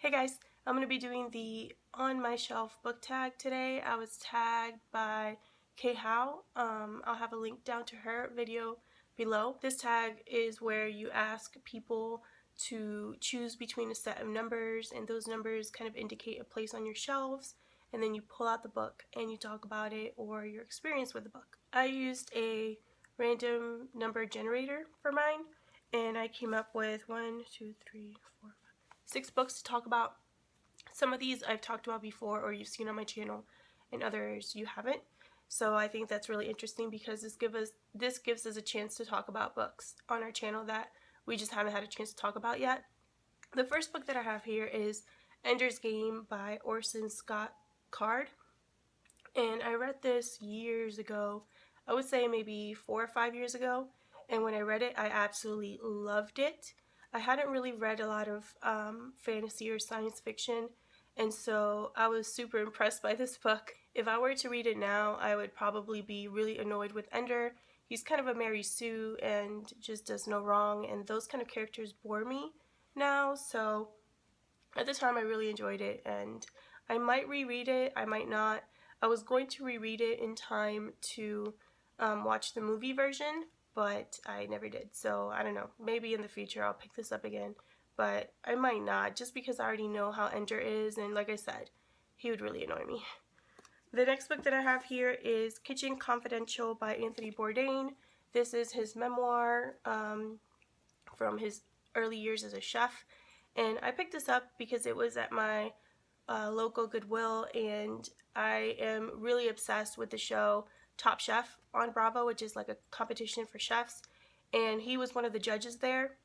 Hey guys, I'm going to be doing the On My Shelf book tag today. I was tagged by Kay Howe. I'll have a link down to her video below. This tag is where you ask people to choose between a set of numbers, and those numbers kind of indicate a place on your shelves, and then you pull out the book and you talk about it or your experience with the book. I used a random number generator for mine, and I came up with 6 books to talk about. Some of these I've talked about before or you've seen on my channel, and others you haven't. So I think that's really interesting because this gives us a chance to talk about books on our channel that we just haven't had a chance to talk about yet. The first book that I have here is Ender's Game by Orson Scott Card. And I read this years ago. I would say maybe 4 or 5 years ago. And when I read it, I absolutely loved it. I hadn't really read a lot of fantasy or science fiction, and so I was super impressed by this book. If I were to read it now, I would probably be really annoyed with Ender. He's kind of a Mary Sue and just does no wrong, and those kind of characters bore me now. So at the time I really enjoyed it, and I might reread it, I might not. I was going to reread it in time to watch the movie version, but I never did. So I don't know, maybe in the future I'll pick this up again, but I might not, just because I already know how Ender is, and like I said, he would really annoy me. The next book that I have here is Kitchen Confidential by Anthony Bourdain. This is his memoir from his early years as a chef, and I picked this up because it was at my local Goodwill, and I am really obsessed with the show Top Chef on Bravo, which is like a competition for chefs, and he was one of the judges there,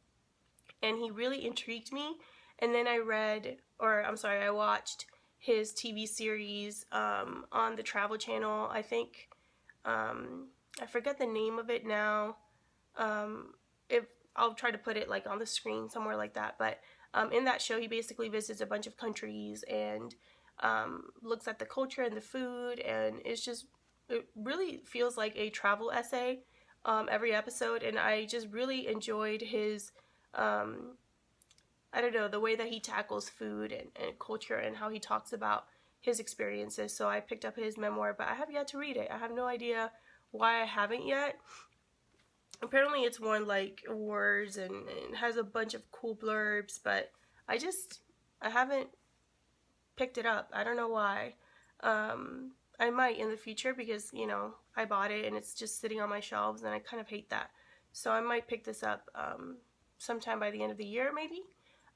and he really intrigued me. And then I watched his TV series on the Travel Channel. I think I forget the name of it now. If I'll try to put it like on the screen somewhere like that, but in that show he basically visits a bunch of countries and looks at the culture and the food, and it really feels like a travel essay every episode, and I just really enjoyed his I don't know, the way that he tackles food and culture and how he talks about his experiences. So I picked up his memoir, but I have yet to read it. I have no idea why I haven't yet. Apparently it's won like awards and has a bunch of cool blurbs, but I haven't picked it up. I don't know why. I might in the future because, you know, I bought it and it's just sitting on my shelves and I kind of hate that. So I might pick this up sometime by the end of the year maybe.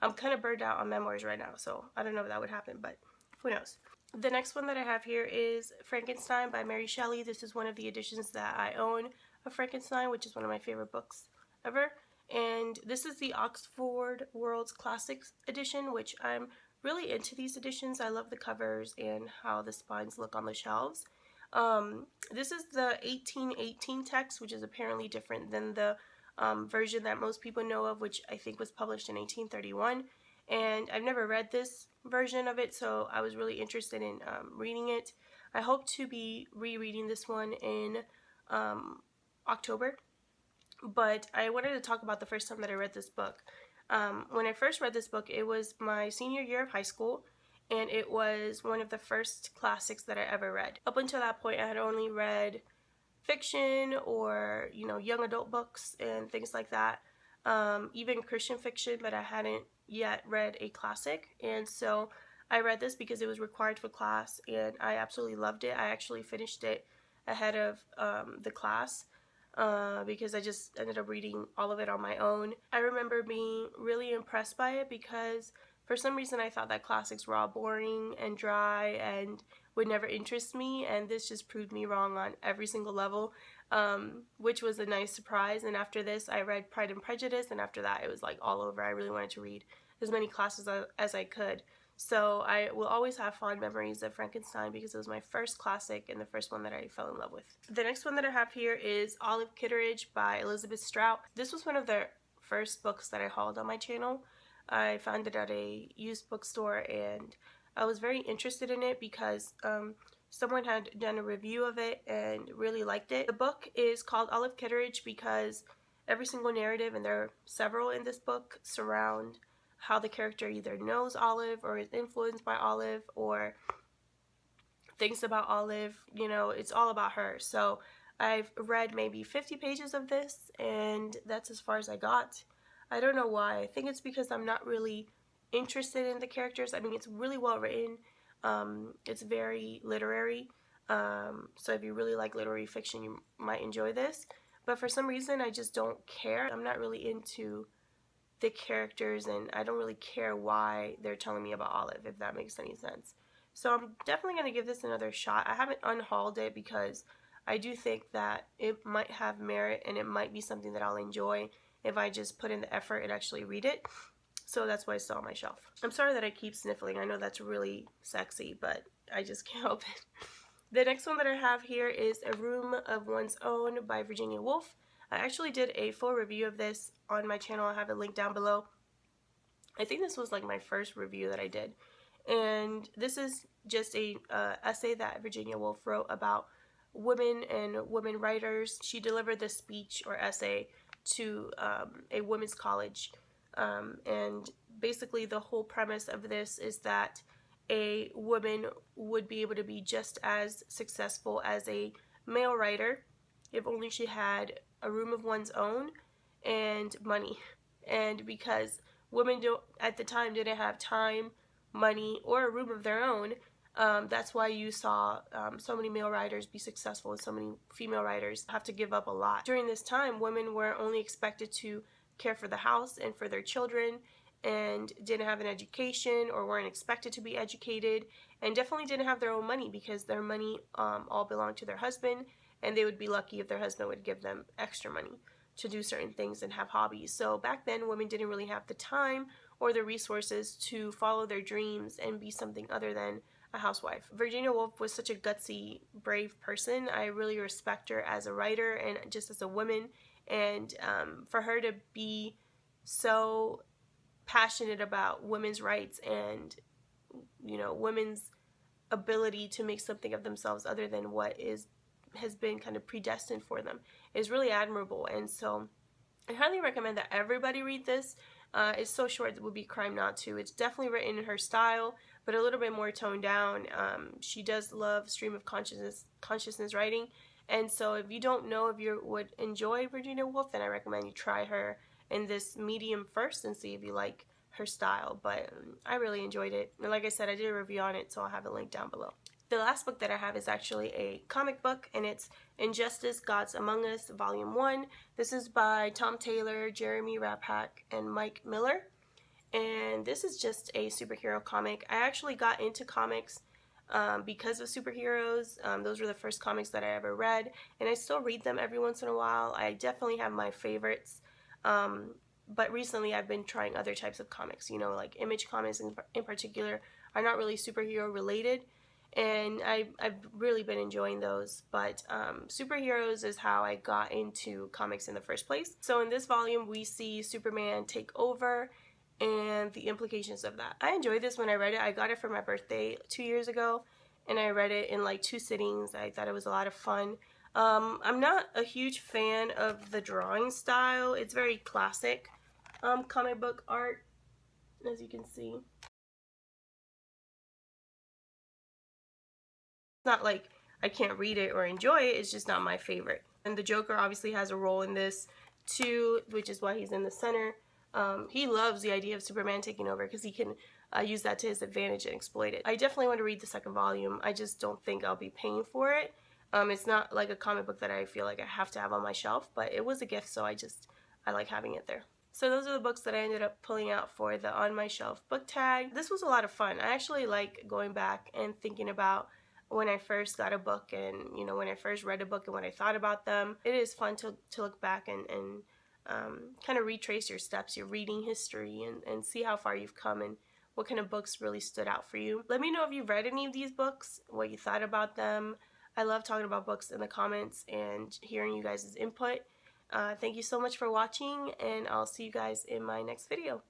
I'm kind of burned out on memoirs right now, so I don't know if that would happen, but who knows. The next one that I have here is Frankenstein by Mary Shelley. This is one of the editions that I own of Frankenstein, which is one of my favorite books ever. And this is the Oxford World's Classics edition, which I'm really into these editions. I love the covers and how the spines look on the shelves. This is the 1818 text, which is apparently different than the version that most people know of, which I think was published in 1831. And I've never read this version of it, so I was really interested in reading it. I hope to be rereading this one in October, but I wanted to talk about the first time that I read this book. When I first read this book, it was my senior year of high school, and it was one of the first classics that I ever read. Up until that point, I had only read fiction or, you know, young adult books and things like that, even Christian fiction, but I hadn't yet read a classic. And so I read this because it was required for class, and I absolutely loved it. I actually finished it ahead of the class because I just ended up reading all of it on my own. I remember being really impressed by it because for some reason I thought that classics were all boring and dry and would never interest me, and this just proved me wrong on every single level, which was a nice surprise. And after this I read Pride and Prejudice, and after that it was like all over. I really wanted to read as many classes as I could. So I will always have fond memories of Frankenstein because it was my first classic and the first one that I fell in love with. The next one that I have here is Olive Kitteridge by Elizabeth Strout. This was one of the first books that I hauled on my channel. I found it at a used bookstore, and I was very interested in it because someone had done a review of it and really liked it. The book is called Olive Kitteridge because every single narrative, and there are several in this book, surround how the character either knows Olive or is influenced by Olive or thinks about Olive. You know, it's all about her. So I've read maybe 50 pages of this, and that's as far as I got. I don't know why. I think it's because I'm not really interested in the characters. I mean, it's really well written. It's very literary. So if you really like literary fiction, you might enjoy this. But for some reason, I just don't care. I'm not really into the characters, and I don't really care why they're telling me about Olive, if that makes any sense. So I'm definitely going to give this another shot. I haven't unhauled it because I do think that it might have merit and it might be something that I'll enjoy if I just put in the effort and actually read it. So that's why it's still on my shelf. I'm sorry that I keep sniffling. I know that's really sexy, but I just can't help it. The next one that I have here is A Room of One's Own by Virginia Woolf. I actually did a full review of this on my channel. I have it linked down below. I think this was like my first review that I did. And this is just a essay that Virginia Woolf wrote about women and women writers. She delivered this speech or essay to a women's college. And basically the whole premise of this is that a woman would be able to be just as successful as a male writer if only she had a room of one's own and money. And because women at the time didn't have time, money, or a room of their own, that's why you saw so many male writers be successful and so many female writers have to give up a lot. During this time, women were only expected to care for the house and for their children, and didn't have an education or weren't expected to be educated, and definitely didn't have their own money because their money all belonged to their husband, and they would be lucky if their husband would give them extra money to do certain things and have hobbies. So back then, women didn't really have the time or the resources to follow their dreams and be something other than a housewife. Virginia Woolf was such a gutsy, brave person. I really respect her as a writer and just as a woman, and for her to be so passionate about women's rights and, you know, women's ability to make something of themselves other than what has been kind of predestined for them is really admirable. And so I highly recommend that everybody read this. It's so short, it would be a crime not to. It's definitely written in her style, but a little bit more toned down. She does love stream of consciousness writing, and so if you don't know if you would enjoy Virginia Woolf, then I recommend you try her in this medium first and see if you like her style. But I really enjoyed it, and like I said, I did a review on it, so I'll have it linked down below. The last book that I have is actually a comic book, and it's Injustice: Gods Among Us, Volume 1. This is by Tom Taylor, Jeremy Rappak, and Mike Miller. And this is just a superhero comic. I actually got into comics because of superheroes. Those were the first comics that I ever read, and I still read them every once in a while. I definitely have my favorites. But recently I've been trying other types of comics, you know, like Image Comics in particular are not really superhero related, and I've really been enjoying those. But superheroes is how I got into comics in the first place. So in this volume we see Superman take over and the implications of that. I enjoyed this when I read it. I got it for my birthday 2 years ago, and I read it in like 2 sittings. I thought it was a lot of fun. I'm not a huge fan of the drawing style. It's very classic comic book art, as you can see. It's not like I can't read it or enjoy it, it's just not my favorite. And the Joker obviously has a role in this too, which is why he's in the center. He loves the idea of Superman taking over because he can use that to his advantage and exploit it. I definitely want to read the second volume. I just don't think I'll be paying for it. It's not like a comic book that I feel like I have to have on my shelf, but it was a gift, so I like having it there. So those are the books that I ended up pulling out for the On My Shelf book tag. This was a lot of fun. I actually like going back and thinking about when I first got a book, and you know, when I first read a book and what I thought about them. It is fun to look back and kind of retrace your steps, your reading history, and see how far you've come and what kind of books really stood out for you. Let me know if you've read any of these books, what you thought about them. I love talking about books in the comments and hearing you guys' input. Thank you so much for watching, and I'll see you guys in my next video.